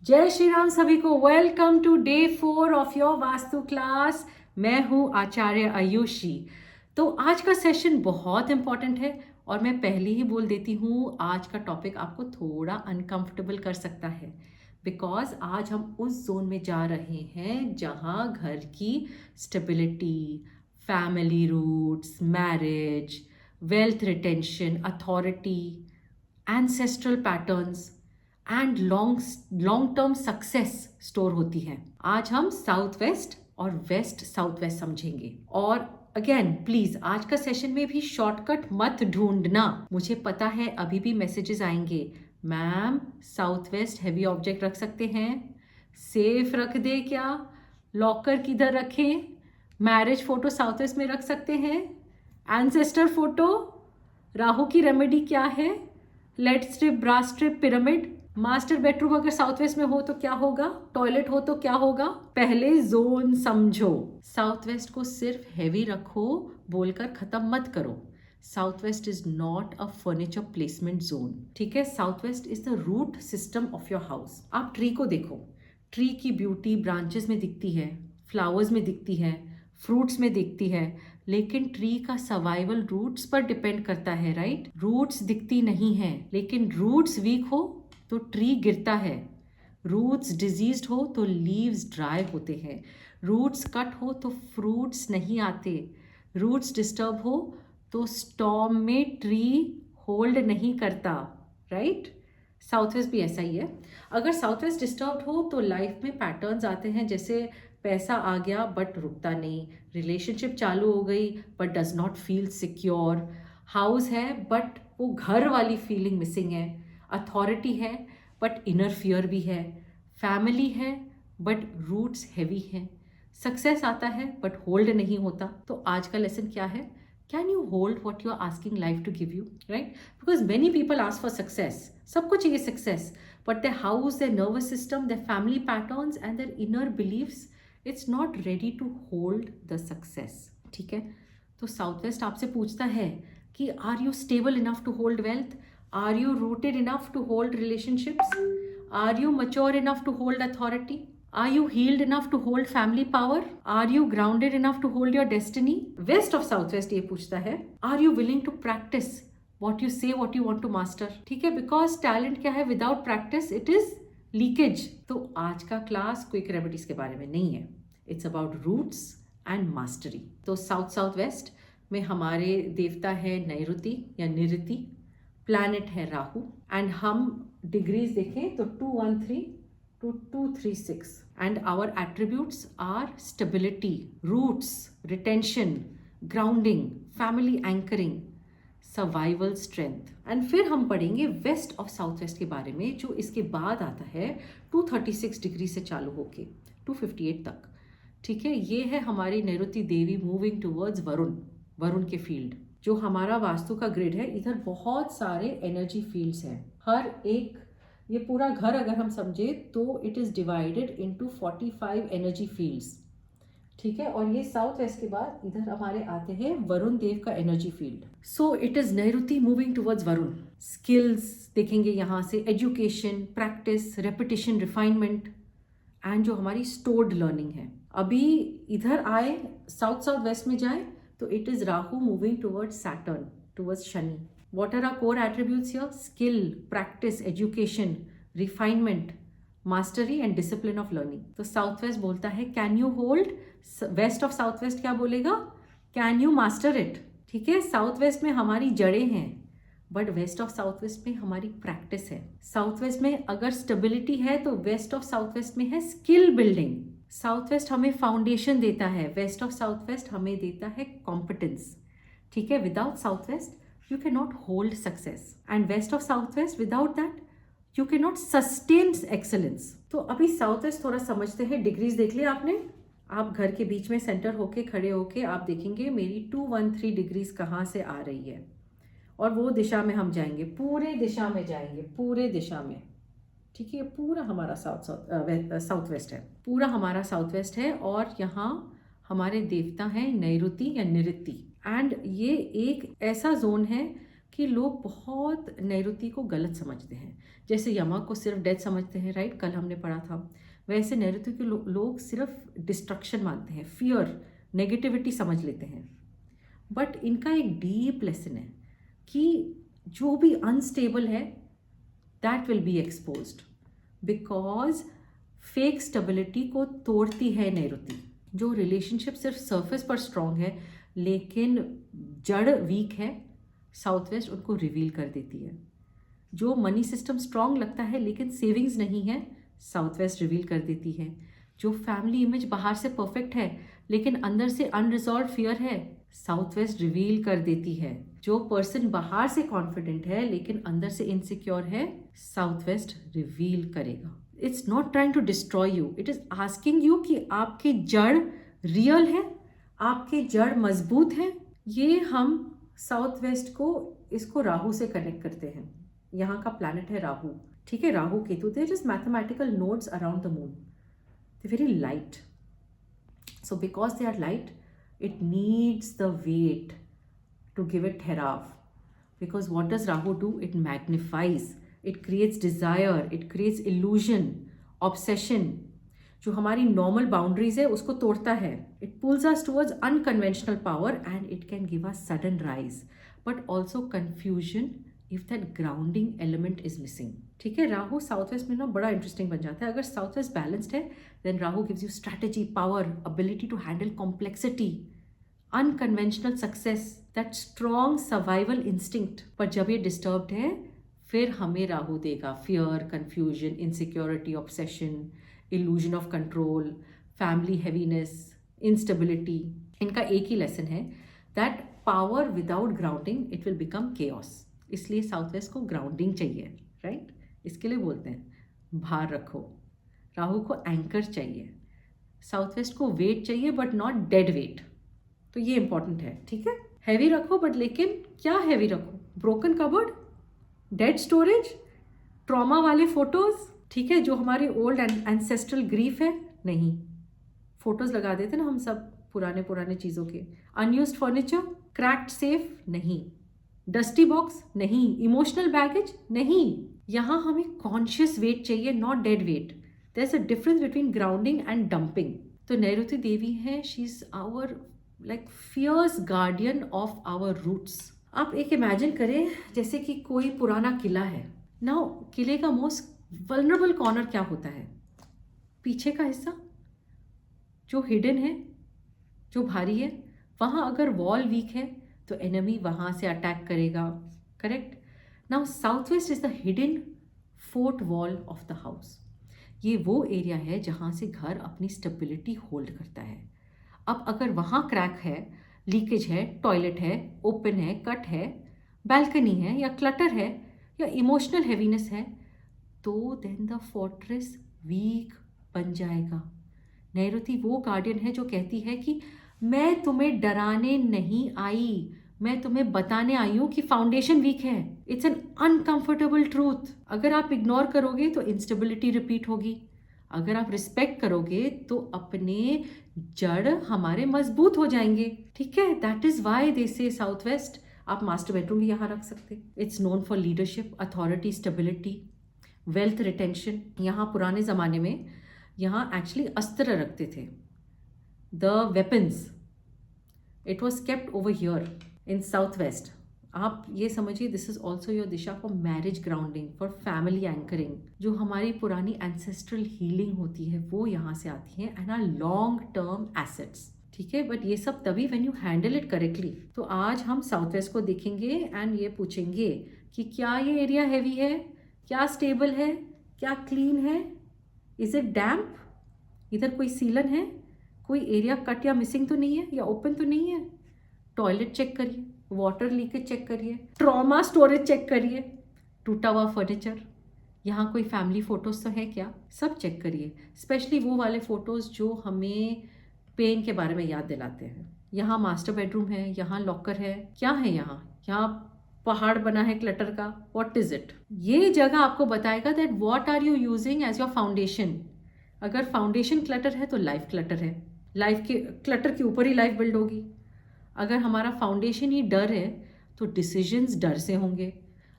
जय श्री राम सभी को। Welcome to day 4 of your vastu class. मैं हूँ आचार्य आयुषी। तो आज का सेशन बहुत इम्पॉर्टेंट है और मैं पहले ही बोल देती हूँ, आज का टॉपिक आपको थोड़ा अनकंफर्टेबल कर सकता है, बिकॉज आज हम उस जोन में जा रहे हैं जहाँ घर की stability, family roots, marriage, wealth retention, authority, ancestral patterns and long term success store होती है। आज हम साउथ वेस्ट और वेस्ट साउथ वेस्ट समझेंगे। और अगेन प्लीज आज का सेशन में भी शॉर्टकट मत ढूंढना। मुझे पता है अभी भी मैसेजेस आएंगे, ma'am south west heavy object रख सकते हैं, सेफ रख दे क्या, लॉकर किधर रखें, मैरिज फोटो साउथ वेस्ट में रख सकते हैं, एंसेस्टर फोटो, राहु की रेमेडी क्या है, lead strip, brass strip, pyramid, master bedroom अगर साउथ वेस्ट में हो तो क्या होगा, टॉयलेट हो तो क्या होगा। पहले जोन समझो। साउथ वेस्ट को सिर्फ हैवी रखो बोलकर खत्म मत करो। South west is not a furniture placement zone, ठीक है। South west is the root system of your house. आप ट्री को देखो, ट्री की ब्यूटी ब्रांचेस में दिखती है, फ्लावर्स में दिखती है, फ्रूट्स में दिखती है, लेकिन ट्री का सर्वाइवल रूट्स पर डिपेंड करता है, राइट। रूट्स दिखती नहीं है, लेकिन रूट्स वीक हो तो ट्री गिरता है, रूट्स डिजीज्ड हो तो लीव्स ड्राई होते हैं, रूट्स कट हो तो फ्रूट्स नहीं आते, रूट्स डिस्टर्ब हो तो स्टॉर्म में ट्री होल्ड नहीं करता, राइट। साउथ वेस्ट भी ऐसा ही है। अगर साउथ वेस्ट डिस्टर्ब हो तो लाइफ में पैटर्न्स आते हैं, जैसे पैसा आ गया बट रुकता नहीं, रिलेशनशिप चालू हो गई but does not feel secure, house है बट वो घर वाली फीलिंग मिसिंग है, अथॉरिटी है बट इनर फियर भी है, फैमिली है बट रूट्स हैवी हैं, सक्सेस आता है बट होल्ड नहीं होता। तो आज का लेसन क्या है, can you hold what you are asking life to give you, right. Because many people ask for success, सबको चाहिए success, but their house, their nervous system, their family patterns and their inner beliefs, it's not ready to hold the success, ठीक है। तो south waste आपसे पूछता है कि are you stable enough to hold wealth, are you rooted enough to hold relationships, are you mature enough to hold authority, are you healed enough to hold family power, are you grounded enough to hold your destiny। west of southwest ये पूछता है, are you willing to practice what you say, what you want to master, ठीक है। Because talent क्या है, without practice it is leakage. तो आज का क्लास क्विक रेमेडीज के बारे में नहीं है, it's about roots and mastery. तो साउथ साउथ वेस्ट में हमारे देवता है नैऋति या निऋति, प्लैनेट है राहु, एंड हम डिग्रीज देखें तो 213 to 236, and our attributes are stability, roots, retention, grounding, family anchoring, survival strength. And फिर हम पढ़ेंगे वेस्ट ऑफ साउथ वेस्ट के बारे में, जो इसके बाद आता है 236 डिग्री से चालू होके 258 तक, ठीक है। ये है हमारी नैऋति देवी मूविंग टूवर्ड्स वरुण, वरुण के फील्ड। जो हमारा वास्तु का ग्रिड है, इधर बहुत सारे एनर्जी फील्ड्स हैं। हर एक, ये पूरा घर अगर हम समझे तो it is divided into 45 energy fields, ठीक है। और ये साउथ वेस्ट के बाद इधर हमारे आते हैं वरुण देव का energy field. So it is नैऋति मूविंग टुवर्ड्स वरुण। स्किल्स देखेंगे यहाँ से, education, practice, repetition, refinement, and जो हमारी स्टोर्ड लर्निंग है। अभी इधर आए साउथ साउथ वेस्ट में जाए तो it is Rahu moving towards Saturn, towards Shani. What are our core attributes here? Skill, practice, education, refinement, mastery and discipline of learning. तो साउथ वेस्ट बोलता है can you hold, west of south west क्या बोलेगा, can you master it, ठीक है। South west में हमारी जड़ें हैं, but west of south west में हमारी प्रैक्टिस है। साउथ वेस्ट में अगर स्टेबिलिटी है तो वेस्ट ऑफ साउथ वेस्ट में है स्किल बिल्डिंग। साउथ वेस्ट हमें फाउंडेशन देता है, वेस्ट ऑफ साउथ वेस्ट हमें देता है कॉम्पिटेंस, ठीक है। Without south west you cannot hold success, and west of southwest, without that you cannot sustain excellence। तो अभी साउथ वेस्ट थोड़ा समझते हैं। डिग्रीज देख लिया आपने, आप घर के बीच में सेंटर होके खड़े होके आप देखेंगे मेरी 213 डिग्रीज कहाँ से आ रही है, और वो दिशा में हम जाएंगे, पूरे दिशा में जाएंगे, पूरे दिशा में, ठीक है। पूरा हमारा साउथ वेस्ट है, पूरा हमारा साउथ वेस्ट है। और यहाँ हमारे देवता हैं नैऋति या निऋति, एंड ये एक ऐसा जोन है कि लोग बहुत नैऋति को गलत समझते हैं। जैसे यमा को सिर्फ डेथ समझते हैं, राइट, कल हमने पढ़ा था। वैसे नैऋति के लोग सिर्फ डिस्ट्रक्शन मानते हैं, फियर, नेगेटिविटी समझ लेते हैं। बट इनका एक डीप लेसन है कि जो भी अनस्टेबल है that will be exposed, because fake stability को तोड़ती है नैऋति। जो रिलेशनशिप सिर्फ सरफेस पर स्ट्रांग है लेकिन जड़ वीक है, साउथ वेस्ट उनको रिवील कर देती है। जो मनी सिस्टम स्ट्रांग लगता है लेकिन सेविंग्स नहीं है, साउथ वेस्ट रिवील कर देती है। जो फैमिली इमेज बाहर से परफेक्ट है लेकिन अंदर से अनरिजॉल्व फियर है, साउथ वेस्ट रिवील कर देती है। जो पर्सन बाहर से कॉन्फिडेंट है लेकिन अंदर से इनसिक्योर है, साउथ वेस्ट रिवील करेगा। It's not trying to destroy you, it is asking you कि आपकी जड़ रियल है, आपकी जड़ मजबूत है। ये हम साउथ वेस्ट को इसको राहु से कनेक्ट करते हैं। यहाँ का प्लैनेट है राहु, ठीक है, Rahu Ketu, they just mathematical nodes around the moon, they very light. So because they are light, it needs the weight to give it herav, because what does Rahu do? It magnifies, it creates desire, it creates illusion, obsession. जो हमारी normal boundaries है उसको तोड़ता है। It pulls us towards unconventional power and it can give us sudden rise, but also confusion if that grounding element is missing. ठीक है, Rahu south west में ना बड़ा इंटरेस्टिंग बन जाता है। अगर साउथ वेस्ट बैलेंस्ड है then Rahu gives you strategy, power, ability to handle complexity, unconventional success, that strong survival instinct. पर जब ये डिस्टर्ब्ड है फिर हमें राहु देगा fear, confusion, insecurity, obsession, illusion of control, family heaviness, instability. इनका एक ही लेसन है that power without grounding it will become chaos. इसलिए साउथ वेस्ट को ग्राउंडिंग चाहिए, राइट। इसके लिए बोलते हैं भार रखो। राहु को एंकर चाहिए, साउथ वेस्ट को वेट चाहिए बट नॉट डेड वेट। तो ये इंपॉर्टेंट है, ठीक है। हैवी रखो बट लेकिन क्या हैवी रखो? Broken cupboard, dead storage, trauma वाले फोटोज, ठीक है, जो हमारी ओल्ड एंसेस्ट्रल ग्रीफ है, नहीं। फोटोज लगा देते ना हम सब पुराने चीज़ों के। अनयूज्ड फर्नीचर, क्रैक्ड सेफ, नहीं। डस्टी बॉक्स, नहीं। इमोशनल बैगेज, नहीं। यहाँ हमें कॉन्शियस वेट चाहिए, not dead weight. There is a difference between grounding and dumping. तो नैऋति देवी है, she is our like fierce guardian of our roots. आप एक इमेजिन करें जैसे कि कोई पुराना किला है। नाउ किले का मोस्ट वल्नरेबल कॉर्नर क्या होता है? पीछे का हिस्सा जो हिडन है, जो भारी है। वहाँ अगर वॉल वीक है तो एनिमी वहाँ से अटैक करेगा, correct. Now south west is the hidden fort wall of the house. ये वो एरिया है जहाँ से घर अपनी स्टेबिलिटी होल्ड करता है। अब अगर वहाँ क्रैक है, लीकेज है, टॉयलेट है, ओपन है, कट है, बैल्कनी है, या क्लटर है, या इमोशनल हैवीनेस है, तो देन द फोर्ट्रेस वीक बन जाएगा। नैऋति वो गार्डियन है जो कहती है कि मैं तुम्हें डराने नहीं आई, मैं तुम्हें बताने आई हूँ कि फाउंडेशन वीक है। It's an uncomfortable truth. अगर आप इग्नोर करोगे तो इंस्टेबिलिटी रिपीट होगी, अगर आप रिस्पेक्ट करोगे तो अपने जड़ हमारे मजबूत हो जाएंगे, ठीक है। दैट इज वाई दे से साउथ वेस्ट। आप मास्टर बेडरूम भी यहाँ रख सकते। It's known for leadership, authority, stability, wealth retention. यहाँ पुराने ज़माने में यहाँ एक्चुअली अस्त्र रखते थे, the weapons, it was kept over here in south west. आप ये समझिए this is also your Disha for marriage grounding, for family anchoring. जो हमारी पुरानी एंसेस्ट्रल हीलिंग होती है वो यहाँ से आती है, and are long term assets, ठीक है। बट ये सब तभी when you handle it correctly. तो आज हम साउथ वेस्ट को देखेंगे एंड ये पूछेंगे कि क्या ये एरिया हैवी है, क्या स्टेबल है, क्या क्लीन है, इज इट डैम्प, इधर कोई सीलन है, कोई एरिया कट या मिसिंग तो नहीं है, या ओपन तो नहीं है। टॉयलेट चेक करिए, वाटर लीकेज चेक करिए, ट्रॉमा स्टोरेज चेक करिए, टूटा हुआ फर्नीचर, यहाँ कोई फैमिली फोटोज तो है क्या, सब चेक करिए। स्पेशली वो वाले फोटोज जो हमें पेन के बारे में याद दिलाते हैं। यहाँ मास्टर बेडरूम है, यहाँ लॉकर है, क्या है यहाँ? यहाँ पहाड़ बना है क्लटर का, व्हाट इज इट? ये जगह आपको बताएगा that what are you using as your foundation. अगर फाउंडेशन क्लटर है तो लाइफ क्लटर है, लाइफ के क्लटर के ऊपर ही लाइफ बिल्ड होगी। अगर हमारा फाउंडेशन ही डर है तो डिसीजंस डर से होंगे।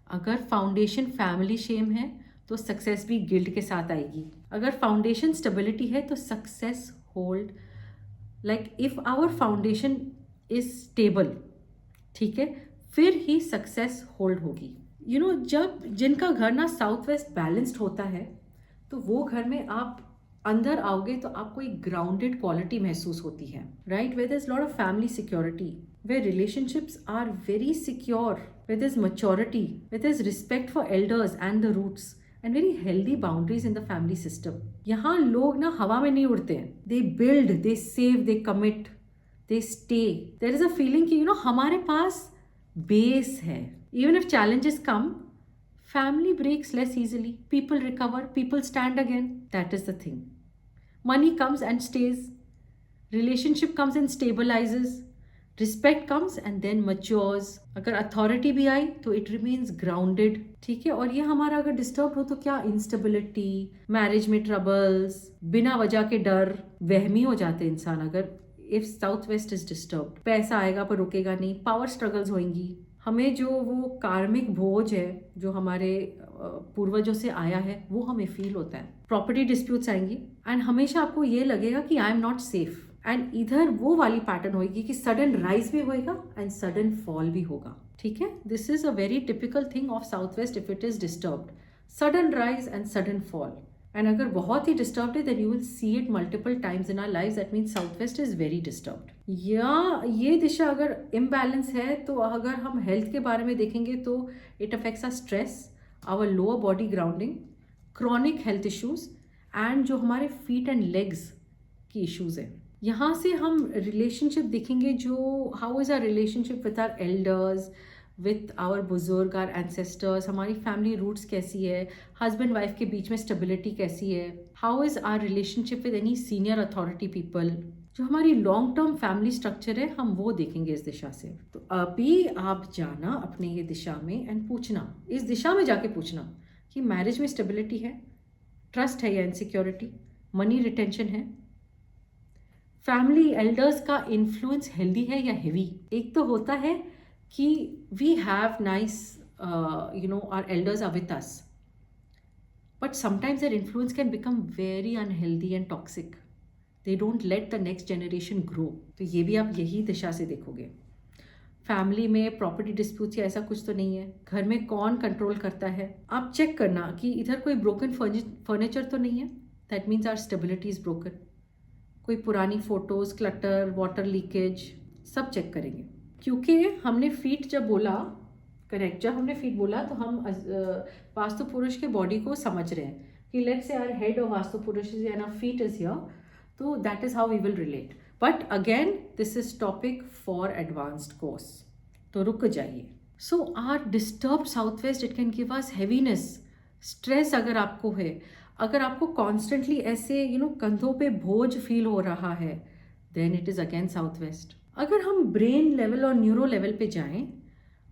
अगर फाउंडेशन फैमिली शेम है तो सक्सेस भी गिल्ट के साथ आएगी। अगर फाउंडेशन स्टेबिलिटी है तो success hold, like if our foundation is stable, ठीक है, फिर ही सक्सेस होल्ड होगी। जब जिनका घर ना साउथ वेस्ट बैलेंस्ड होता है तो वो घर में आप अंदर आओगे तो आपको एक ग्राउंडेड क्वालिटी महसूस होती है, right, where there is lot of family security, where relationships are very secure, where there is maturity, where there is respect for elders and the roots and very healthy boundaries in the family system. यहाँ लोग ना हवा में नहीं उड़ते हैं, they build, they save, they commit, they stay. There is a feeling कि हमारे पास बेस है। Even if challenges come, family breaks less easily, people recover, people stand again. That is the thing. Money comes and stays, relationship comes and stabilizes, respect comes and then matures. अगर authority भी आई तो it remains grounded, ठीक है। और ये हमारा अगर disturb हो तो क्या इंस्टेबिलिटी, मैरिज में ट्रबल्स, बिना वजह के डर, वहमी हो जाते इंसान अगर if south west is disturb. पैसा आएगा पर रुकेगा नहीं, पावर स्ट्रगल्स होंगी, हमें जो वो कार्मिक बोझ है जो हमारे पूर्वजों से आया है वो हमें फील होता है। प्रॉपर्टी डिस्प्यूट्स आएंगी एंड हमेशा आपको ये लगेगा कि I am not safe, and इधर वो वाली पैटर्न होगी कि सडन राइज भी होएगा एंड सडन फॉल भी होगा, ठीक है। This is a very typical thing of south west if it is disturbed, sudden rise and sudden fall. And अगर बहुत ही डिस्टर्ब्ड है then you will see it multiple times in our lives, that means south west is very disturbed. या ये दिशा अगर imbalance है तो अगर हम हेल्थ के बारे में देखेंगे तो it affects our stress, our lower body grounding, chronic health issues and जो हमारे फीट एंड लेग्स की इश्यूज है। यहाँ से हम रिलेशनशिप देखेंगे, जो how is our relationship with our elders, with our बुजुर्ग, आवर एंसेस्टर्स, हमारी फैमिली रूट्स कैसी है, हस्बैंड वाइफ के बीच में स्टेबिलिटी कैसी है, how is our relationship with any senior authority people, जो हमारी लॉन्ग टर्म फैमिली स्ट्रक्चर है हम वो देखेंगे इस दिशा से। तो अभी आप जाना अपने ये दिशा में एंड पूछना, इस दिशा में जाके पूछना कि मैरिज में स्टेबिलिटी है, ट्रस्ट है या इनसिक्योरिटी, मनी रिटेंशन है, फैमिली एल्डर्स का इन्फ्लुएंस हेल्दी है या हेवी। एक तो होता है कि we have nice our elders are with us, but sometimes their influence can become very unhealthy and toxic, they don't let the next generation grow. तो ये भी आप यही दिशा से देखोगे। फैमिली में प्रॉपर्टी डिस्प्यूट्स या ऐसा कुछ तो नहीं है, घर में कौन कंट्रोल करता है, आप चेक करना कि इधर कोई ब्रोकन फर्नीचर तो नहीं है, that means our stability is broken. कोई पुरानी फोटोज, क्लटर, वाटर लीकेज, सब चेक करेंगे। क्योंकि हमने फीट जब बोला, करेक्ट, जब हमने फीट बोला तो हम वास्तु पुरुष के बॉडी को समझ रहे हैं कि let's say our head of Vastu Purush is and our feet is here, तो that is how we will relate. But again this is topic for advanced course, तो रुक जाइए। So are disturb south west, it can give us heaviness, stress अगर आपको है, अगर आपको constantly ऐसे कंधों पे बोझ फील हो रहा है, then it is again south west. अगर हम ब्रेन लेवल और न्यूरो लेवल पे जाएं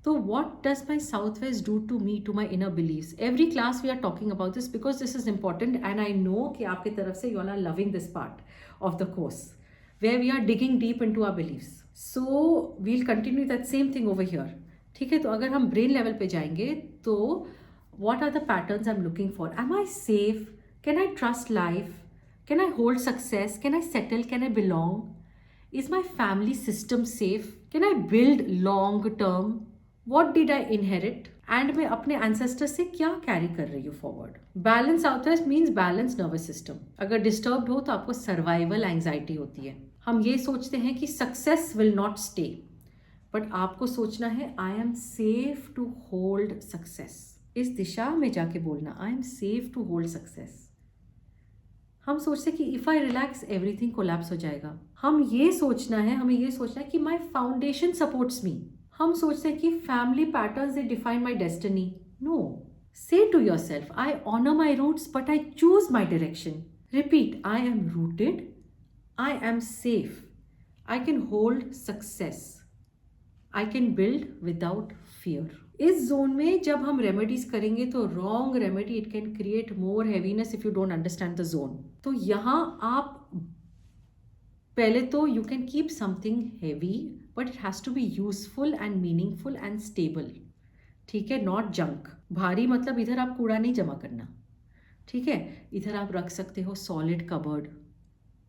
तो what does my south west do to me, to my inner beliefs. Every class we are talking about this because this is important and I know कि आपकी तरफ से you are loving this part of the course where we are digging deep into our beliefs. So we'll continue that same thing over here, ठीक है। तो अगर हम brain level पे जाएंगे तो what are the patterns I'm looking for? Am I safe? Can I trust life? Can I hold success? Can I settle? Can I belong? Is my family system safe? Can I build long term? What did I inherit? And मैं अपने ancestors से क्या carry कर रही हूँ forward? Balance out there means balanced nervous system. अगर disturbed हो तो आपको survival anxiety होती है। हम ये सोचते हैं कि success will not stay, but आपको सोचना है I am safe to hold success. इस दिशा में जाके बोलना I am safe to hold success. हम सोचते हैं कि if I relax everything collapse हो जाएगा। हमें ये सोचना है कि माई फाउंडेशन सपोर्ट्स मी। हम सोचते हैं कि family patterns they define my destiny. No, say to yourself I honour my roots but I choose my direction. Repeat, I am rooted, I am safe, I can hold success, I can build without fear. इस zone में जब हम remedies करेंगे तो wrong remedy it can create more heaviness if you don't understand the zone. तो यहाँ आप पहले तो you can keep something heavy but it has to be useful and meaningful and stable, ठीक है, नॉट जंक। भारी मतलब इधर आप कूड़ा नहीं जमा करना, ठीक है। इधर आप रख सकते हो सॉलिड कबर्ड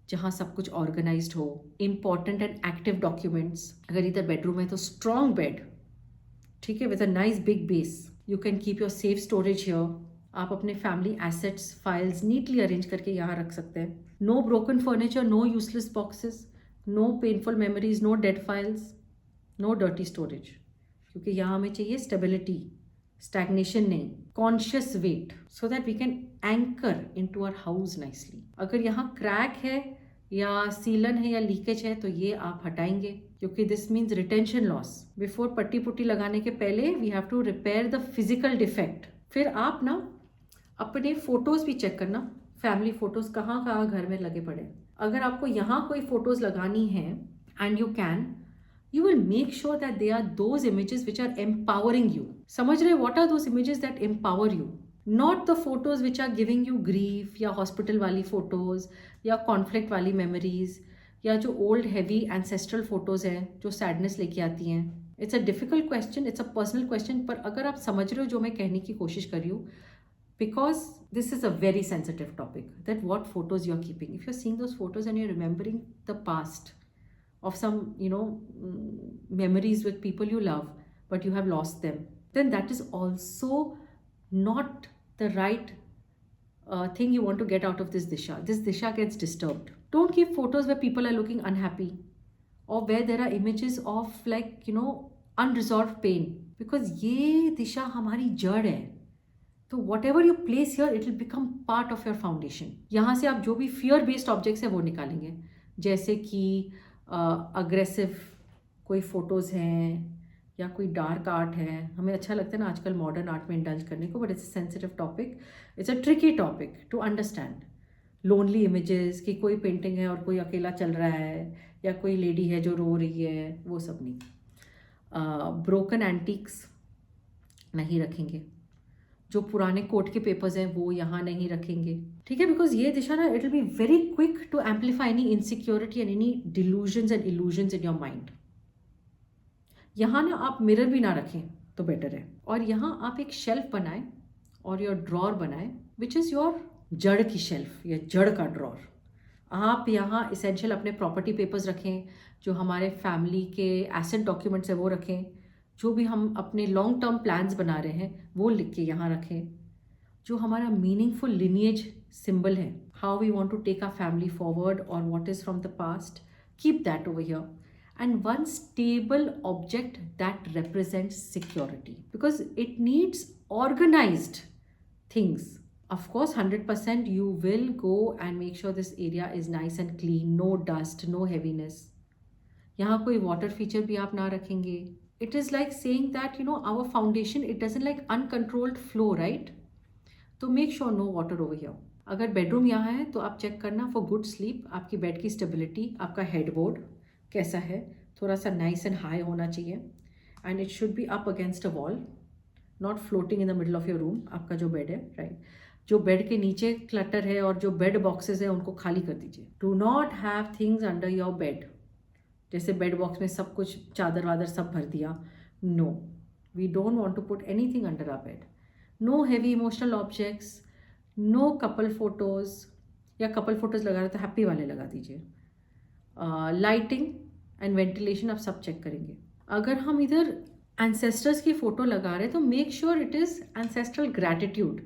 जहाँ सब कुछ ऑर्गेनाइज्ड हो, इम्पॉर्टेंट एंड एक्टिव डॉक्यूमेंट्स। अगर इधर बेडरूम है तो स्ट्रॉन्ग बेड, ठीक है, with a nice big base. You can keep your safe storage here. आप अपने family assets files neatly arrange करके यहाँ रख सकते हैं। No broken furniture, no useless boxes, no painful memories, no dead files, no dirty storage, क्योंकि यहाँ हमें चाहिए स्टेबिलिटी, स्टैग्नेशन नहीं, conscious weight, so that we can anchor into our house nicely. अगर यहाँ क्रैक है या सीलन है या लीकेज है तो ये आप हटाएंगे, क्योंकि this means retention loss. Before पट्टी पुट्टी लगाने के पहले we have to repair the physical defect. फिर आप ना अपने फोटोज भी चेक करना, फैमिली फोटोज कहाँ कहाँ घर में लगे पड़े। अगर आपको यहाँ कोई फोटोज लगानी है and you can, you will make sure that they are those images which are empowering you. समझ रहे, what are those images that empower you? Not the photos which are giving you grief या hospital वाली photos या conflict वाली memories या जो old heavy ancestral photos हैं जो sadness लेके आती हैं. It's a difficult question, it's a personal question, पर अगर आप समझ रहे हो जो मैं कहने की कोशिश कर रही हूँ, because this is a very sensitive topic, that what photos you are keeping. If you're seeing those photos and you're remembering the past, of some memories with people you love but you have lost them, then that is also not the right thing you want to get out of this disha. This disha gets disturbed. Don't keep photos where people are looking unhappy or where there are images of unresolved pain, because ये दिशा हमारी जड़ है। तो whatever you place here, it will become part of your foundation. यहाँ से आप जो भी fear based objects है वो निकालेंगे, जैसे कि अग्रेसिव कोई फ़ोटोज़ हैं या कोई डार्क आर्ट है। हमें अच्छा लगता है ना आजकल मॉडर्न आर्ट में इंडल्ज करने को, but it's a sensitive topic, it's a tricky topic to understand. Lonely images कि कोई पेंटिंग है और कोई अकेला चल रहा है या कोई लेडी है जो रो रही है, वो सब नहीं। ब्रोकन एंटीक्स नहीं रखेंगे, जो पुराने कोर्ट के पेपर्स हैं वो यहाँ नहीं रखेंगे, ठीक है, बिकॉज ये दिशा ना it will be very quick to amplify any insecurity and any delusions and illusions in your mind. यहाँ ना आप मिरर भी ना रखें तो बेटर है। और यहाँ आप एक शेल्फ बनाएं और योर ड्रॉर बनाएं विच इज़ योर जड़ की शेल्फ या जड़ का ड्रॉर। आप यहाँ इसेंशियल अपने प्रॉपर्टी पेपर्स रखें, जो हमारे फैमिली के एसेट डॉक्यूमेंट्स है वो रखें, जो भी हम अपने लॉन्ग टर्म प्लान्स बना रहे हैं वो लिख के यहाँ रखें, जो हमारा मीनिंगफुल लिनिएज सिंबल है, how we want to take our family forward और what is from the past, keep that over here. And one stable object that represents security, because it needs organized things. Of course, 100% you will go and make sure this area is nice and clean, no dust, no heaviness. यहाँ कोई water feature भी आप ना रखेंगे। It is like saying that our foundation, it doesn't like uncontrolled flow, right? तो make sure no water over here. अगर bedroom यहाँ है तो आप चेक करना फॉर गुड स्लीप, आपकी बेड की स्टेबिलिटी, आपका हेडबोर्ड कैसा है, थोड़ा सा नाइस एंड हाई होना चाहिए, and it should be up against a wall, not floating in the middle of your room. आपका जो बेड है, राइट, जो बेड के नीचे क्लटर है और जो बेड बॉक्सेस है उनको खाली कर दीजिए। Do not have things under your bed, जैसे बेड बॉक्स में सब कुछ चादर वादर सब भर दिया। No, we don't want to put anything under our bed. No heavy emotional objects, no couple photos, या कपल फोटोज़ लगा रहे तो हैप्पी वाले लगा दीजिए। लाइटिंग एंड वेंटिलेशन आप सब चेक करेंगे। अगर हम इधर एंसेस्टर्स की फ़ोटो लगा रहे हैं तो make sure it is ancestral gratitude,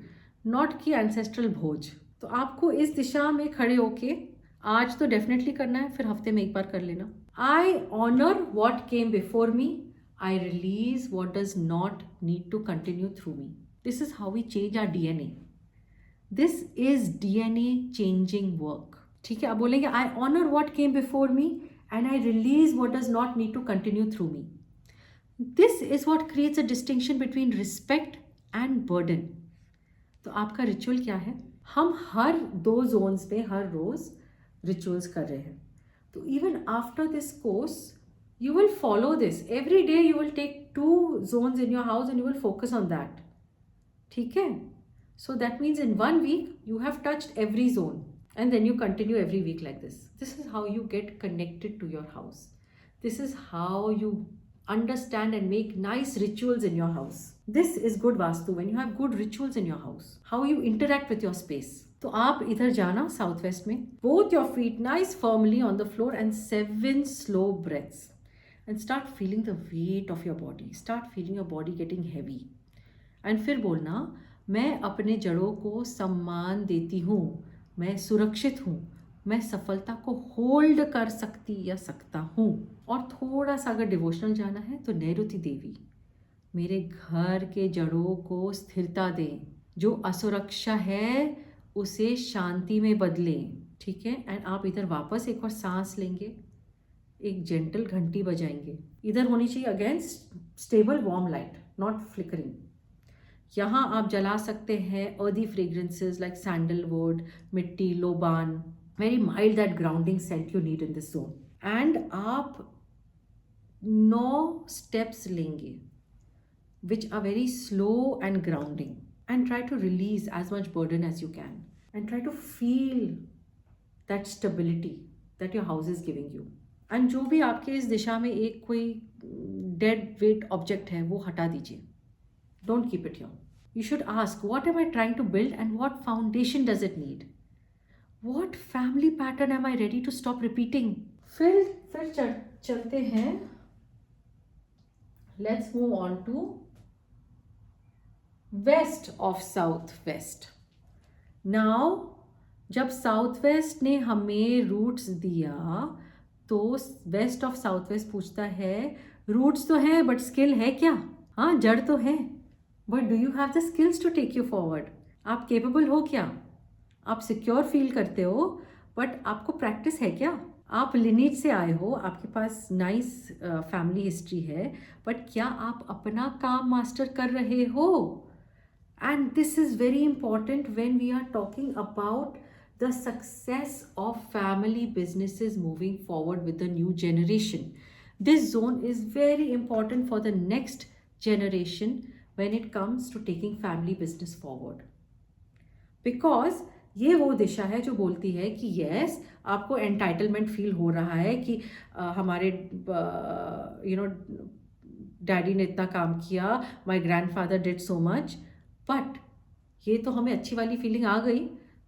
not कि एंसेस्ट्रल भोज। तो आपको इस दिशा में खड़े होके आज तो डेफिनेटली करना है, फिर हफ्ते में एक बार कर लेना। I honour what came before me, I release what does not need to continue through me. This is how we change our DNA. This is DNA changing work, ठीक है। आप बोलेंगे I honour what came before me and I release what does not need to continue through me. This is what creates a distinction between respect and burden. तो आपका ritual क्या है? हम हर 2 Jones में हर रोज रिचुअल्स कर रहे हैं। तो even after this course you will follow this every day. You will take 2 zones in your house and you will focus on that, ठीक है। So that means in 1 week you have touched every zone. And then you continue every week like this. This is how you get connected to your house. This is how you understand and make nice rituals in your house. This is good vastu, when you have good rituals in your house, how you interact with your space. तो आप इधर जाना south west में, both your feet nice firmly on the floor and 7 slow breaths and start feeling the weight of your body. Start feeling your body getting heavy. And फिर बोलना, मैं अपने जड़ों को सम्मान देती हूँ, मैं सुरक्षित हूँ, मैं सफलता को होल्ड कर सकती या सकता हूँ. और थोड़ा सा अगर डिवोशनल जाना है तो नैऋति देवी मेरे घर के जड़ों को स्थिरता दें, जो असुरक्षा है उसे शांति में बदलें. ठीक है. एंड आप इधर वापस एक और सांस लेंगे, एक जेंटल घंटी बजाएंगे. इधर होनी चाहिए again stable warm light, not flickering. यहाँ आप जला सकते हैं अर्दी फ्रेग्रेंसेस लाइक सैंडलवुड, मिट्टी, लोबान, very mild that grounding sent you need in this zone. And आप 9 स्टेप्स लेंगे which are very slow and grounding, and try to release as much burden as you can and try to feel that stability that your house is giving you. And जो भी आपके इस दिशा में एक कोई dead weight object है वो हटा दीजिए. Don't keep it here. You should ask, what am I trying to build and what foundation does it need? What family pattern am I ready to stop repeating? फिर चलते हैं. Let's move on to west of south west. Now जब south west ने हमें roots दिया तो waste of south waste पूछता है, रूट्स तो है बट स्किल है क्या? हाँ, जड़ तो है but do you have the skills to take you forward? आप केपेबल हो क्या? आप सिक्योर फील करते हो बट आपको प्रैक्टिस है क्या? आप लिनेज से आए हो, आपके पास नाइस फैमिली हिस्ट्री है, बट क्या आप अपना काम मास्टर कर रहे हो? And this is very important when we are talking about the success of family businesses moving forward with the new generation. This zone is very important for the next generation when it comes to taking family business forward. Because ये वो दिशा है जो बोलती है कि yes, आपको entitlement feel हो रहा है कि हमारे डैडी ने इतना काम किया, my grandfather did so much. But ये तो हमें अच्छी वाली फीलिंग आ गई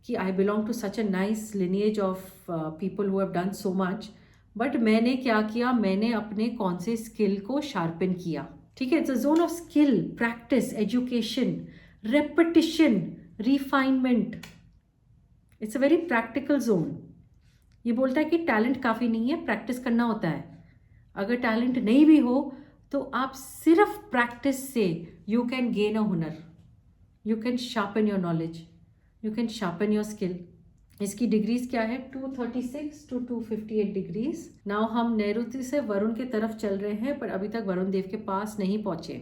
कि I belong to such a nice lineage of people who have done so much. But मैंने क्या किया? मैंने अपने कौन से स्किल को शार्पन किया. ठीक है. It's a zone of skill, practice, education, repetition, refinement. It's a very practical zone. ये बोलता है कि टैलेंट काफ़ी नहीं है, प्रैक्टिस करना होता है. अगर टैलेंट नहीं भी हो तो आप सिर्फ प्रैक्टिस से यू कैन गेन अ हुनर. You can sharpen your knowledge, you can sharpen your skill. इसकी डिग्रीज क्या है? 236 to 258 डिग्रीज. नाउ हम नैऋति से वरुण के तरफ चल रहे हैं पर अभी तक वरुण देव के पास नहीं पहुंचे.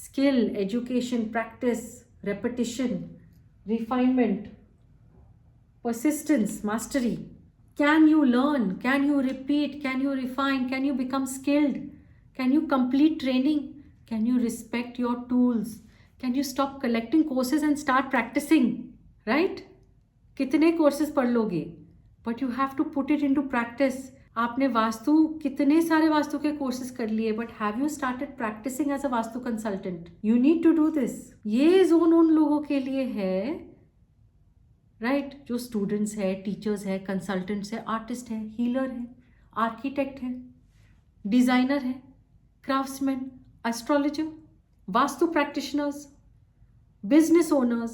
Skill, education, practice, repetition, refinement, persistence, mastery. Can you learn? Can you repeat? Can you refine? Can you become skilled? Can you complete training? Can you respect your tools? Can you stop collecting courses and start practicing? Right? कितने courses पढ़ लोगे? But you have to put it into practice. आपने वास्तु, कितने सारे वास्तु के courses कर लिए, but have you started practising as a vastu consultant? You need to do this. ये जोन उन लोगों के लिए है, राइट, जो स्टूडेंट्स है, टीचर्स है, कंसल्टेंट्स है, आर्टिस्ट है, हीलर है, आर्किटेक्ट है, डिजाइनर है, craftsman, astrologer, vastu practitioners, business owners,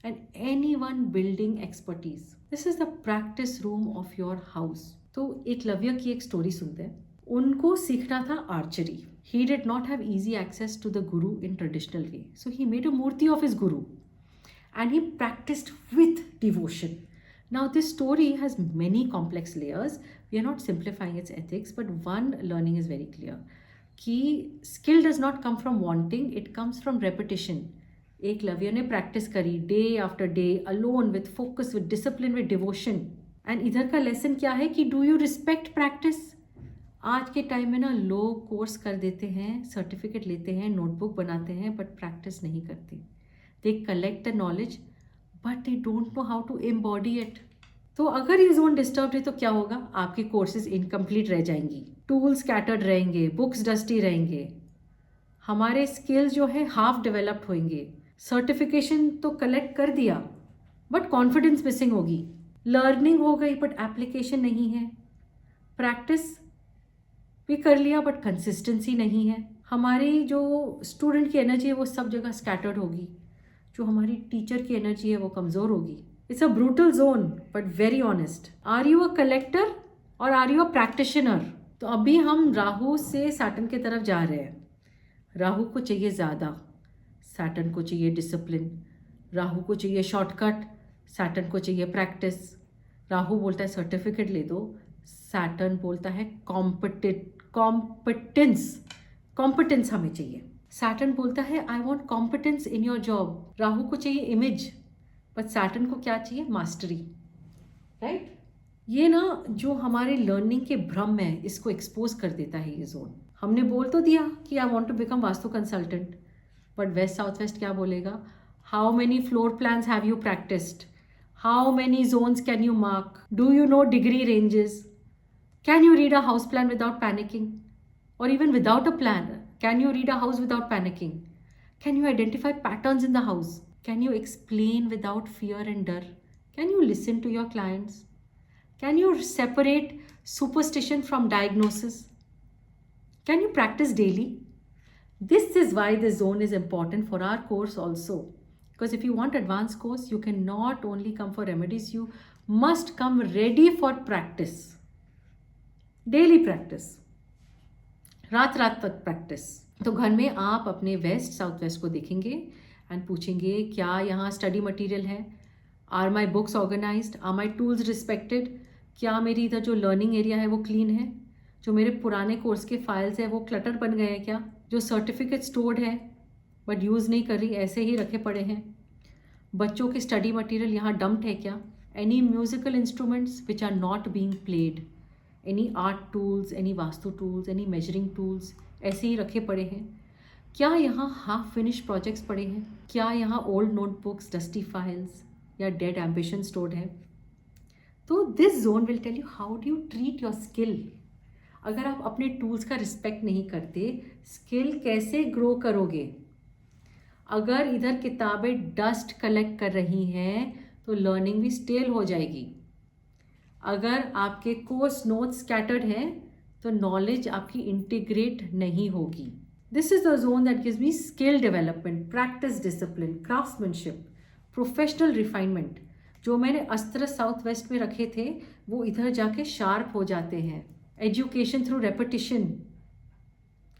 and anyone building expertise. This is the practice room of your house. तो एकलव्य की एक स्टोरी सुनते हैं. उनको सीखना था archery. He did not have easy access to the guru in traditional way. So he made a murti of his guru and he practiced with devotion. Now this story has many complex layers. We are not simplifying its ethics, but one learning is very clear. कि skill does not come from wanting, it comes from repetition. Eklavya ने practice करी day after day, alone, with focus, with discipline, with devotion. And इधर का lesson क्या है कि do you respect practice? आज के टाइम में ना लोग कोर्स कर देते हैं, सर्टिफिकेट लेते हैं, नोटबुक बनाते हैं, बट प्रैक्टिस नहीं करते. They collect the knowledge but they don't know how to embody it. तो अगर ये जोन डिस्टर्ब है तो क्या होगा, आपके कोर्सेज इनकम्प्लीट रह जाएंगी, टूल्स स्कैटर्ड रहेंगे, बुक्स डस्टी रहेंगे, हमारे स्किल्स जो है हाफ डेवलप्ड होंगे, सर्टिफिकेशन तो कलेक्ट कर दिया बट कॉन्फिडेंस मिसिंग होगी, लर्निंग हो गई बट एप्लीकेशन नहीं है, प्रैक्टिस भी कर लिया बट कंसिस्टेंसी नहीं है, हमारी जो स्टूडेंट की एनर्जी है वो सब जगह स्कैटर्ड होगी, जो हमारी टीचर की एनर्जी है वो कमज़ोर होगी। It's a brutal zone but very honest. Are you a collector or are you a practitioner? तो अभी हम राहु से सैटर्न की तरफ जा रहे हैं। राहु को चाहिए ज़्यादा, सैटर्न को चाहिए डिसिप्लिन। राहु को चाहिए शॉर्टकट, सैटर्न को चाहिए प्रैक्टिस। राहु बोलता है सर्टिफिकेट ले दो, सैटर्न बोलता है कॉम्पिटेंस, कॉम्पिटेंस हमें चाहिए। सैटर्न बोलता है I want competence in your job. Rahu को चाहिए इमेज, बट सैटर्न को क्या चाहिए, मास्टरी, राइट? ये ना जो हमारे लर्निंग के भ्रम है इसको एक्सपोज कर देता है ये जोन। हमने बोल तो दिया कि I want to become vastu consultant, but west south west क्या बोलेगा, how many floor plans have you practised, how many zones can you mark, do you know degree ranges, can you read a house plan without panicking, और even without a plan can you read a house without panicking, can you identify patterns in the house, can you explain without fear and dar, can you listen to your clients, can you separate superstition from diagnosis, can you practice daily? This is why this zone is important for our course also, because if you want advanced course you cannot only come for remedies, you must come ready for practice, daily practice, रात रात तक practice. तो घर में आप अपने waste south west को देखेंगे एंड पूछेंगे क्या यहाँ स्टडी मटेरियल है, are my books organised, are my tools respected, क्या मेरी इधर जो लर्निंग एरिया है वो क्लीन है, जो मेरे पुराने कोर्स के फाइल्स हैं वो क्लटर बन गए हैं क्या, जो सर्टिफिकेट स्टोर्ड है बट यूज़ नहीं कर रही ऐसे ही रखे पड़े हैं, बच्चों के स्टडी मटेरियल यहाँ डम्प्ड है क्या, any musical instruments which are not being played, any art tools, any vastu tools, any measuring tools ऐसे ही रखे पड़े हैं क्या, यहाँ हाफ फिनिश प्रोजेक्ट्स पड़े हैं क्या, यहाँ ओल्ड नोटबुक्स, डस्टी फाइल्स या डेड एम्बिशन स्टोर्ड है। तो this zone will tell you how do you treat your skill. अगर आप अपने टूल्स का रिस्पेक्ट नहीं करते, स्किल कैसे ग्रो करोगे? अगर इधर किताबें डस्ट कलेक्ट कर रही हैं तो लर्निंग भी स्टेल हो जाएगी। अगर आपके कोर्स नोट्स स्कैटर्ड हैं तो नॉलेज आपकी इंटीग्रेट नहीं होगी। This is the zone that gives me skill development, practice discipline, craftsmanship, professional refinement. जो मैंने अस्त्र साउथ वेस्ट में रखे थे वो इधर जाके शार्प हो जाते हैं। Education through repetition,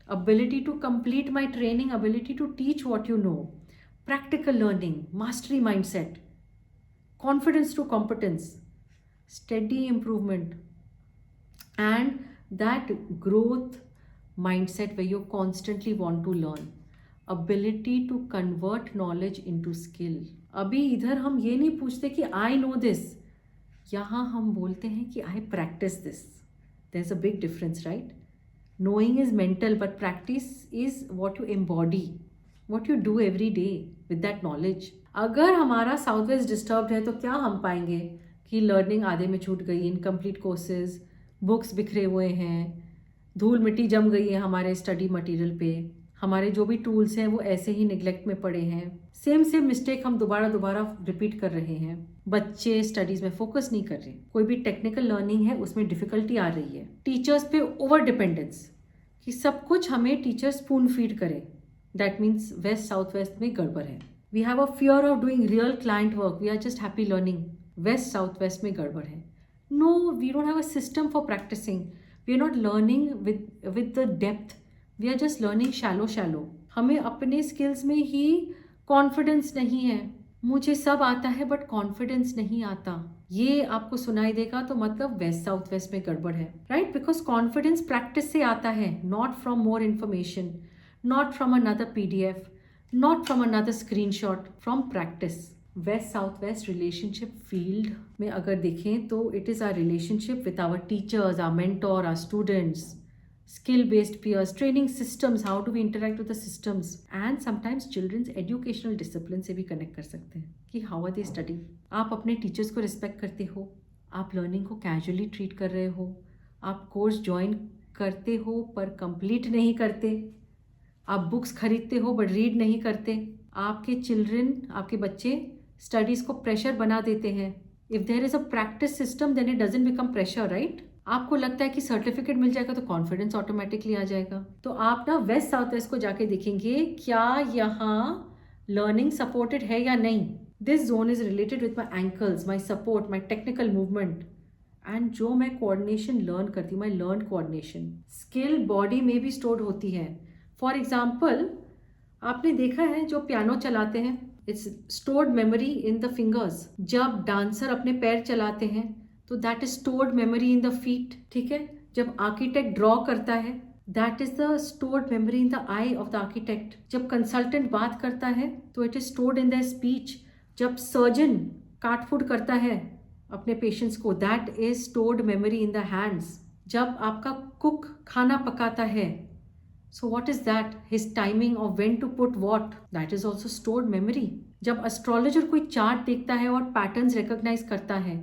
ability to complete my training, ability to teach what you know, practical learning, mastery mindset, confidence to competence, steady improvement, and that growth mindset where you constantly want to learn, ability to convert knowledge into skill। अभी इधर हम ये नहीं पूछते कि I know this, यहाँ हम बोलते हैं कि I practice this। There's a big difference, right? Knowing is mental but practice is what you embody, what you do every day with that knowledge। अगर हमारा साउथ वेस्ट डिस्टर्ब्ड है तो क्या हम पाएंगे कि लर्निंग आधे में छूट गई, इनकम्प्लीट कोर्सेज, बुक्स बिखरे हुए हैं, धूल मिट्टी जम गई है हमारे स्टडी मटेरियल पे, हमारे जो भी टूल्स हैं वो ऐसे ही निगलेक्ट में पड़े हैं, सेम मिस्टेक हम दोबारा रिपीट कर रहे हैं, बच्चे स्टडीज में फोकस नहीं कर रहे, कोई भी टेक्निकल लर्निंग है उसमें डिफिकल्टी आ रही है, टीचर्स पे ओवर डिपेंडेंस कि सब कुछ हमें टीचर स्पून फीड करे, that means west south west में गड़बड़ है। We have a fear of doing real client work, we are just happy learning, west south west में गड़बड़ है। No, we don't have a system for practising, we are not learning with the depth, we are just learning shallow। हमें अपने skills में ही confidence नहीं है, मुझे सब आता है बट confidence नहीं आता, ये आपको सुनाई देगा तो मतलब वेस्ट साउथ वेस्ट में गड़बड़ है, राइट? बिकॉज कॉन्फिडेंस प्रैक्टिस से आता है, not from more information, not from another PDF, not from another screenshot, from practice. West south west relationship field में अगर देखें तो it is our relationship with our teachers, our mentor, our students, skill based peers, training systems, how do we interact with the systems, and sometimes children's educational discipline से भी connect कर सकते हैं कि how are they studying. आप अपने teachers को respect करते हो, आप लर्निंग को कैजुअली ट्रीट कर रहे हो, आप कोर्स ज्वाइन करते हो पर कंप्लीट नहीं करते, आप बुक्स खरीदते हो बट रीड नहीं करते, आपके चिल्ड्रन, आपके बच्चे स्टडीज़ को प्रेशर बना देते हैं. If there is a practice system then it doesn't become pressure, right. आपको लगता है कि सर्टिफिकेट मिल जाएगा तो कॉन्फिडेंस ऑटोमेटिकली आ जाएगा. तो आप ना वेस्ट साउथ वेस्ट को जाके देखेंगे क्या यहाँ लर्निंग सपोर्टेड है या नहीं. This zone is related with my ankles, my support, my technical movement, and जो मैं कोऑर्डिनेशन लर्न करती हूँ, माई लर्न कोऑर्डिनेशन स्किल बॉडी में भी स्टोर्ड होती है. फॉर एग्जाम्पल, आपने देखा है जो पियानो चलाते हैं, it's stored memory in the fingers. जब डांसर अपने पैर चलाते हैं तो that is stored memory in the feet. ठीक है. जब आर्किटेक्ट ड्रॉ करता है that is the stored memory in the I of the architect. जब कंसल्टेंट बात करता है तो it is stored in the speech. जब सर्जन काटफूट करता है अपने पेशेंट्स को, that is stored memory in the hands. जब आपका कुक खाना पकाता है, so what is that? His timing of when to put what, that is also stored memory. जब astrologer कोई चार्ट देखता है और पैटर्न्स रिकॉग्नाइज करता है,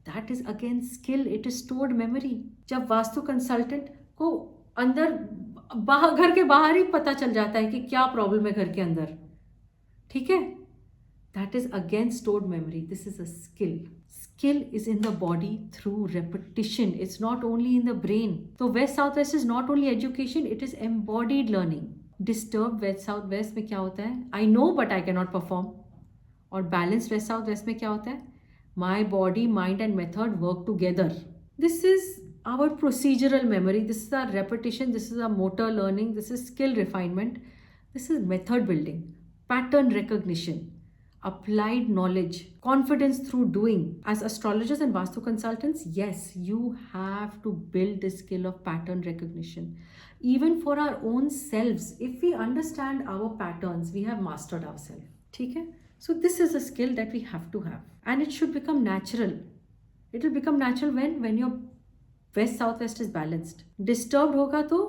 that is again skill, it is stored memory. जब वास्तु कंसल्टेंट को अंदर घर के बाहर ही पता चल जाता है कि क्या प्रॉब्लम है घर के अंदर, ठीक है, that is again stored memory. This is a skill. Skill is in the body through repetition. It's not only in the brain. So West Southwest is not only education, it is embodied learning. Disturbed West Southwest में क्या होता है? I know but I cannot perform. और balanced West Southwest में क्या होता है? My body, mind and method work together. This is our procedural memory. This is our repetition. This is our motor learning. This is skill refinement. This is method building, pattern recognition, applied knowledge, confidence through doing. As astrologers and Vastu consultants, yes, you have to build the skill of pattern recognition. Even for our own selves, if we understand our patterns, we have mastered ourselves. ठीक है? So this is a skill that we have to have. And it should become natural. It will become natural when your West Southwest is balanced. Disturbed होगा तो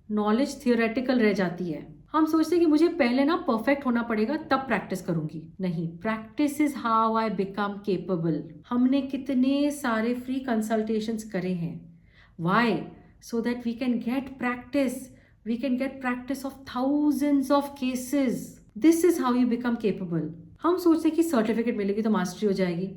knowledge theoretical रह जाती है. हम सोचते हैं कि मुझे पहले ना परफेक्ट होना पड़ेगा तब प्रैक्टिस करूंगी. नहीं, practice is how I become capable. हमने कितने सारे फ्री कंसल्टेशंस करे हैं. Why? So that we can get practice. We can get practice of thousands of cases. This is how you become capable. हम सोचते हैं कि सर्टिफिकेट मिलेगी तो मास्टरी हो जाएगी.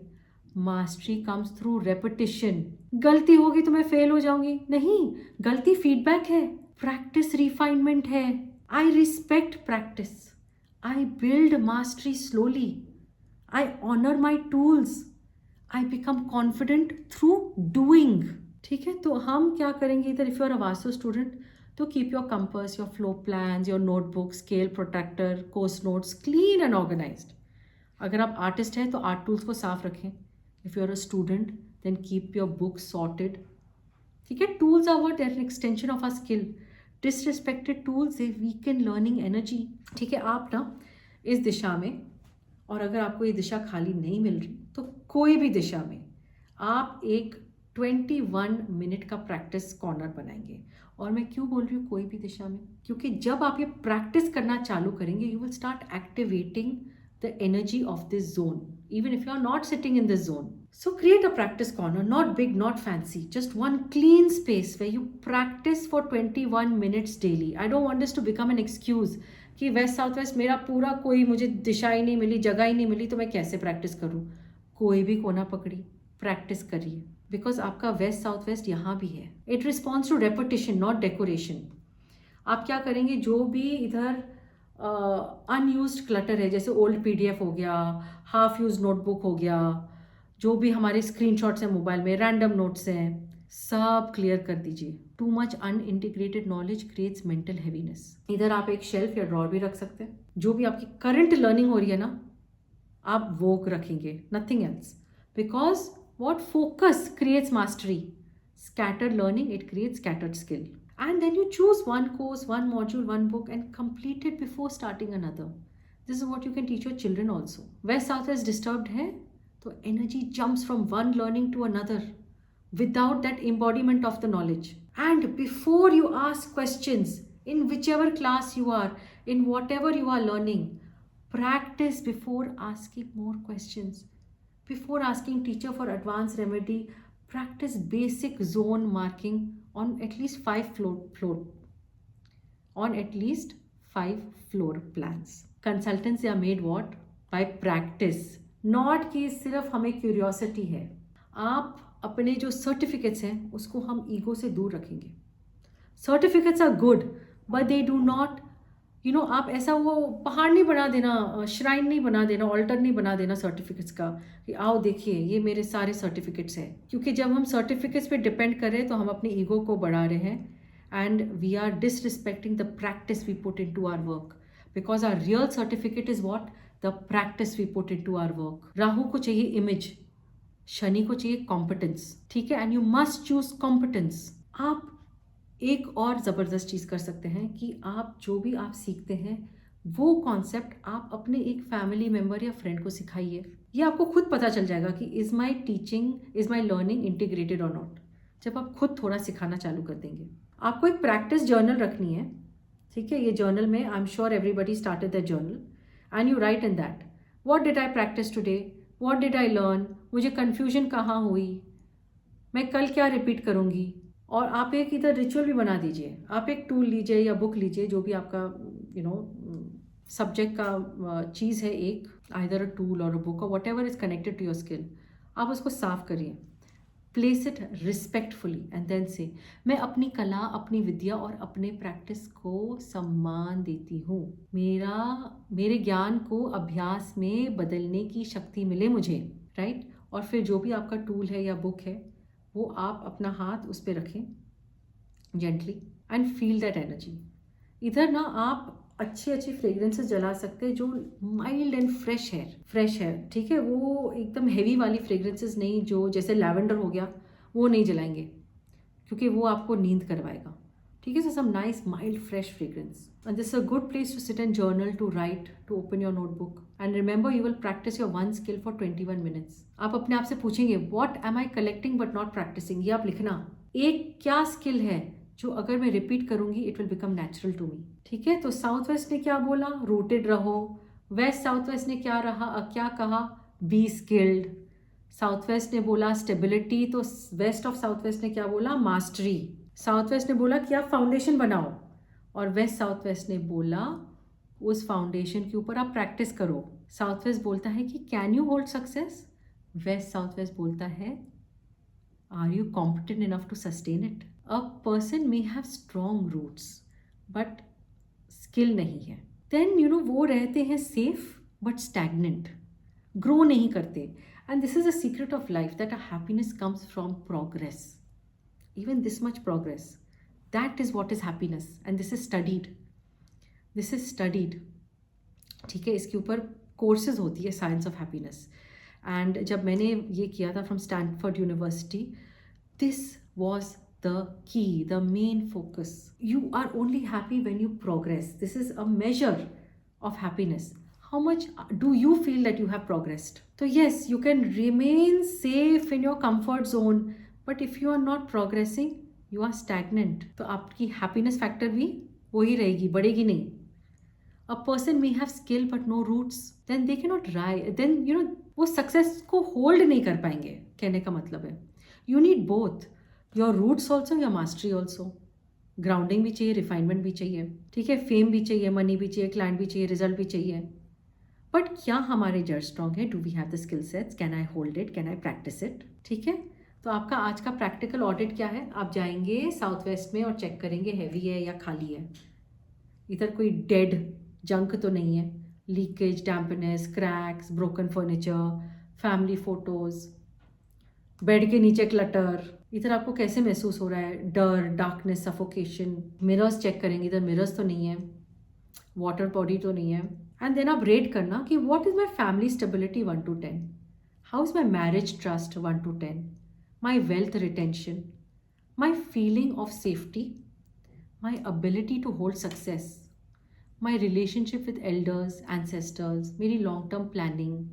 Mastery comes through repetition. गलती होगी तो मैं फेल हो जाऊंगी. नहीं, गलती फीडबैक है, प्रैक्टिस रिफाइनमेंट है. I respect practice. I build mastery slowly. I honor my tools. I become confident through doing. ठीक है. तो हम क्या करेंगे इधर? If you are a Vastu student, तो keep your compass, your flow plans, your notebook, scale protector, course notes clean and organized. अगर आप आर्टिस्ट हैं तो आर्ट टूल्स को साफ रखें. If you are a student, then keep your books sorted. ठीक है. Tools are what? They're an extension of our skill. Disrespected tools they weaken learning energy. ठीक है. आप ना इस दिशा में, और अगर आपको ये दिशा खाली नहीं मिल रही तो कोई भी दिशा में आप एक 21 मिनट का प्रैक्टिस कॉर्नर बनाएंगे. और मैं क्यों बोल रही हूँ कोई भी दिशा में? क्योंकि जब आप ये प्रैक्टिस करना चालू करेंगे you will start activating the energy of this zone, even if you are not sitting in this zone. So create a practice corner, not big, not fancy, just one clean space where you practice for 21 minutes daily. I don't want this to become an excuse कि waste south waste मेरा पूरा कोई मुझे दिशा ही नहीं मिली, जगह ही नहीं मिली तो मैं कैसे प्रैक्टिस करूँ. कोई भी कोना पकड़ी, प्रैक्टिस करिए. बिकॉज आपका वेस्ट साउथ वेस्ट यहाँ भी है. It responds to repetition, not decoration. आप क्या करेंगे? जो भी इधर अनयूज्ड क्लटर है, जैसे ओल्ड PDF हो गया, हाफ यूज नोटबुक हो गया, जो भी हमारे स्क्रीनशॉट्स हैं मोबाइल में, रैंडम नोट्स हैं, सब क्लियर कर दीजिए. Too much unintegrated knowledge creates mental heaviness. इधर आप एक शेल्फ या ड्रॉर भी रख सकते हैं. जो भी आपकी करंट लर्निंग हो रही है ना, आप वो रखेंगे, nothing else. Because what focus creates mastery. Scattered learning, it creates scattered skill. And then you choose one course, one module, one book and complete it before starting another. This is what you can teach your children also. West South is disturbed है तो energy jumps from one learning to another. without that embodiment of the knowledge. And before you ask questions, in whichever class you are, in whatever you are learning, practice before asking more questions. Before asking teacher for advanced remedy, practice basic zone marking on at least on at least 5 floor plans. Consultants are made what? By practice. Not कि सिर्फ हमें curiosity है. आप अपने जो certificates हैं उसको हम ईगो से दूर रखेंगे. Certificates are good but they do not आप ऐसा वो पहाड़ नहीं बना देना, श्राइन नहीं बना देना, ऑल्टर नहीं बना देना सर्टिफिकेट्स का कि आओ देखिए ये मेरे सारे सर्टिफिकेट्स हैं. क्योंकि जब हम सर्टिफिकेट्स पे डिपेंड करें तो हम अपनी ईगो को बढ़ा रहे हैं and we are disrespecting the practice we put into our work, because our real certificate is what? The practice we put into our work. Rahu को चाहिए इमेज, शनि को चाहिए कॉम्पिटेंस. ठीक है, and you must choose competence. आप एक और ज़बरदस्त चीज़ कर सकते हैं कि आप जो भी आप सीखते हैं वो कॉन्सेप्ट आप अपने एक फैमिली मेम्बर या फ्रेंड को सिखाइए. ये आपको खुद पता चल जाएगा कि is my teaching, is my learning integrated और नॉट, जब आप खुद थोड़ा सिखाना चालू कर देंगे. आपको एक प्रैक्टिस जर्नल रखनी है. ठीक है, ये जर्नल में I am sure everybody started the journal and you right in that what did I practice today, what did I learn, मुझे कन्फ्यूजन कहाँ हुई, मैं कल क्या रिपीट करूँगी. और आप एक इधर रिचुअल भी बना दीजिए. आप एक टूल लीजिए या बुक लीजिए, जो भी आपका सब्जेक्ट का चीज़ है, एक either a tool or a book or whatever is connected to your skill, आप उसको साफ करिए. Place it respectfully and then से मैं अपनी कला, अपनी विद्या और अपने प्रैक्टिस को सम्मान देती हूँ. मेरे ज्ञान को अभ्यास में बदलने की शक्ति मिले मुझे. राइट. और फिर जो भी आपका टूल है या बुक है वो आप अपना हाथ उस पर रखें gently and feel that energy. इधर ना आप अच्छी अच्छी फ्रेग्रेंसेस जला सकते हैं जो माइल्ड एंड फ्रेश है. ठीक है, वो एकदम हेवी वाली फ्रेग्रेंसेस नहीं, जो जैसे लैवेंडर हो गया वो नहीं जलाएंगे क्योंकि वो आपको नींद करवाएगा. ठीक है, so some nice mild fresh fragrance. And this is a good place to sit and journal, to write, to open your notebook and remember you will practise your one skill for 21 minutes. आप अपने आप से पूछेंगे what am I collecting but not practising. ये आप लिखना, एक क्या स्किल है जो अगर मैं रिपीट करूंगी it will become natural to me. ठीक है, तो साउथ वेस्ट ने क्या बोला? रूटेड रहो. वेस्ट साउथ वेस्ट ने क्या कहा? B skilled. साउथ वेस्ट ने बोला स्टेबिलिटी, तो वेस्ट ऑफ साउथ वेस्ट ने क्या बोला? मास्टरी. साउथ वेस्ट ने बोला कि आप फाउंडेशन बनाओ और वेस्ट साउथ वेस्ट ने बोला उस फाउंडेशन के ऊपर आप प्रैक्टिस करो. साउथ वेस्ट बोलता है कि can you hold success, west south west बोलता है are you competent enough to sustain it. A person may have strong roots but skill नहीं है, देन वो रहते हैं सेफ बट स्टैग्नेंट, ग्रो नहीं करते. And this is a secret of life that a happiness comes from progress. Even this much progress, that is what is happiness. And this is studied. ठीक है, इसके ऊपर courses होती है, science of happiness. And जब मैंने ये किया था from Stanford university, this was the key, the main focus. You are only happy when you progress. This is a measure of happiness. How much do you feel that you have progressed? So yes, you can remain safe in your comfort zone, but if you are not progressing, you are stagnant. तो आपकी happiness factor भी वही रहेगी, बढ़ेगी नहीं. A person may have skill but no roots, then they cannot rise. Then वो success को hold नहीं कर पाएंगे. कहने का मतलब है you need both. Your roots also, your mastery also. Grounding भी चाहिए, रिफाइनमेंट भी चाहिए. ठीक है, फेम भी चाहिए, मनी भी चाहिए, क्लाइंट भी चाहिए, रिजल्ट भी चाहिए. बट क्या हमारे जड़ स्ट्रॉन्ग है? Do we have the skill sets? Can I hold it? Can I practise it? ठीक है, तो आपका आज का प्रैक्टिकल ऑडिट क्या है? आप जाएंगे साउथ वेस्ट में और चेक करेंगे हैवी है या खाली है. इधर कोई डेड जंक तो नहीं है, leakage, dampness, cracks, broken furniture, family photos, bed के नीचे क्लटर. इधर आपको कैसे महसूस हो रहा है? डर, डार्कनेस, सफोकेशन. मिरर्स चेक करेंगे, इधर मिरर्स तो नहीं है, वाटर बॉडी तो नहीं है. एंड देन आप रेट करना कि what is my family stability 1 to 10, how is my marriage trust 1 to 10, my wealth retention, my feeling of safety, my ability to hold success, my relationship with elders, ancestors, मेरी long term planning,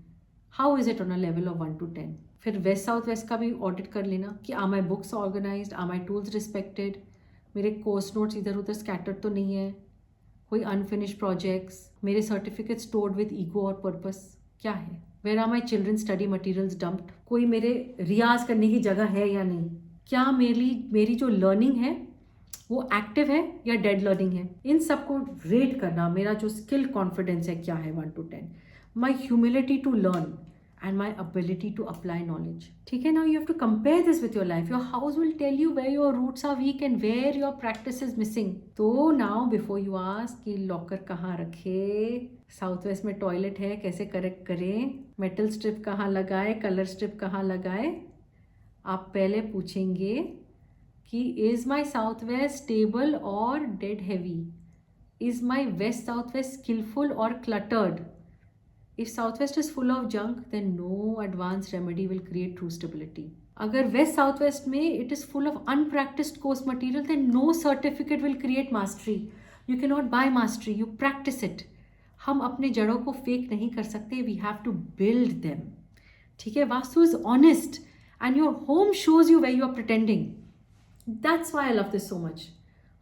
how is it on a level of 1 to 10. फिर waste south waste का भी audit कर लेना कि are my books organised, are my tools respected, मेरे course notes इधर उधर स्कैटर्ड तो नहीं है, कोई अनफिनिश प्रोजेक्ट्स, मेरे सर्टिफिकेट स्टोर्ड विद ईगो और पर्पस क्या है, where are my children study materials dumped, कोई मेरे रियाज करने की जगह है या नहीं, क्या मेरी जो लर्निंग है वो एक्टिव है या डेड लर्निंग है, इन सबको रेट करना। मेरा जो स्किल कॉन्फिडेंस है क्या है 1 to 10, my humility to learn and my ability to apply knowledge. ठीक है, now you have to compare this with your life. Your house will tell you where your roots are weak and where your practice is missing. तो now before you ask कि locker कहाँ रखे, south west में toilet है कैसे correct करें, metal strip कहाँ लगाए, कलर स्ट्रिप कहाँ लगाए, आप पहले पूछेंगे कि is my south west stable और dead heavy, is my west south west skilful और cluttered. If Southwest is full of junk, then no advanced remedy will create true stability. अगर West Southwest में it is full of unpracticed course material, then no certificate will create mastery. You cannot buy mastery, you practice it. हम अपने जड़ों को fake नहीं कर सकते, we have to build them. ठीक है, vastu is honest and your home shows you where you are pretending. That's why I love this so much.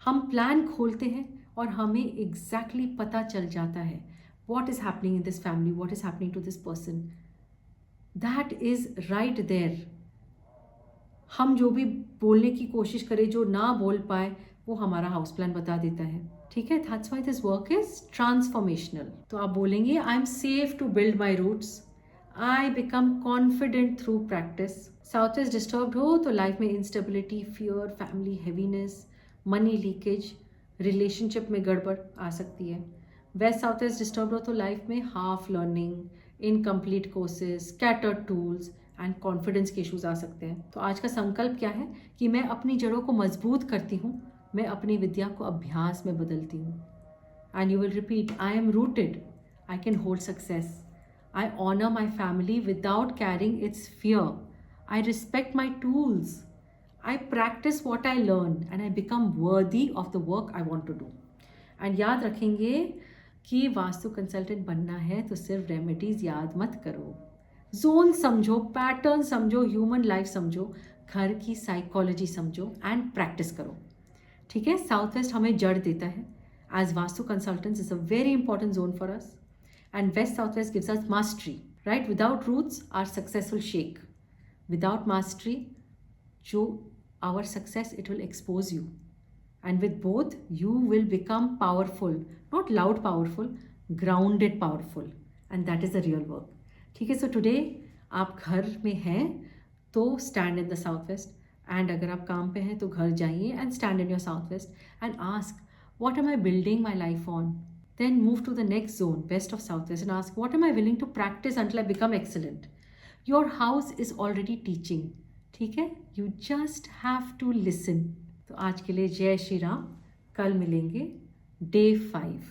हम प्लान खोलते हैं और हमें exactly पता चल जाता है what is happening in this family, what is happening to this person. That is right there. हम जो भी बोलने की कोशिश करें, जो ना बोल पाए, वो हमारा हाउस प्लान बता देता है. ठीक है, that's why this work is transformational. तो आप बोलेंगे I am safe to build my roots. I become confident through practice. South west disturbed हो तो लाइफ में instability, fear, family heaviness, money leakage, relationship में गड़बड़ आ सकती है. वेस्ट साउथ वेस्ट डिस्टर्ब हो तो लाइफ में half learning, incomplete courses, scattered tools and confidence के इश्यूज आ सकते हैं. तो आज का संकल्प क्या है कि मैं अपनी जड़ों को मजबूत करती हूँ, मैं अपनी विद्या को अभ्यास में बदलती हूँ. And you will repeat, I am rooted, I can hold success, I honour my family without carrying its fear, I respect my tools, I practise what I learn and I become worthy of the work I want to do. And याद रखेंगे कि vastu consultant बनना है तो सिर्फ remedies याद मत करो, जोन समझो, पैटर्न समझो, ह्यूमन लाइफ समझो, घर की साइकोलॉजी समझो एंड प्रैक्टिस करो. ठीक है, साउथ वेस्ट हमें जड़ देता है. As vastu consultants is a very important zone for us and west south west gives us mastery. Right, without roots are successful shake, without mastery जो our success it will expose you. And with both, you will become powerful, not loud powerful, grounded powerful. And that is the real work. ठीक है, so today आप घर में हैं तो stand in the southwest. And अगर आप काम पे हैं तो घर जाइए and stand in your southwest and ask, what am I building my life on? Then move to the next zone, west of southwest, and ask, what am I willing to practice until I become excellent? Your house is already teaching. ठीक है, you just have to listen. तो आज के लिए जय श्री राम. कल मिलेंगे Day 5.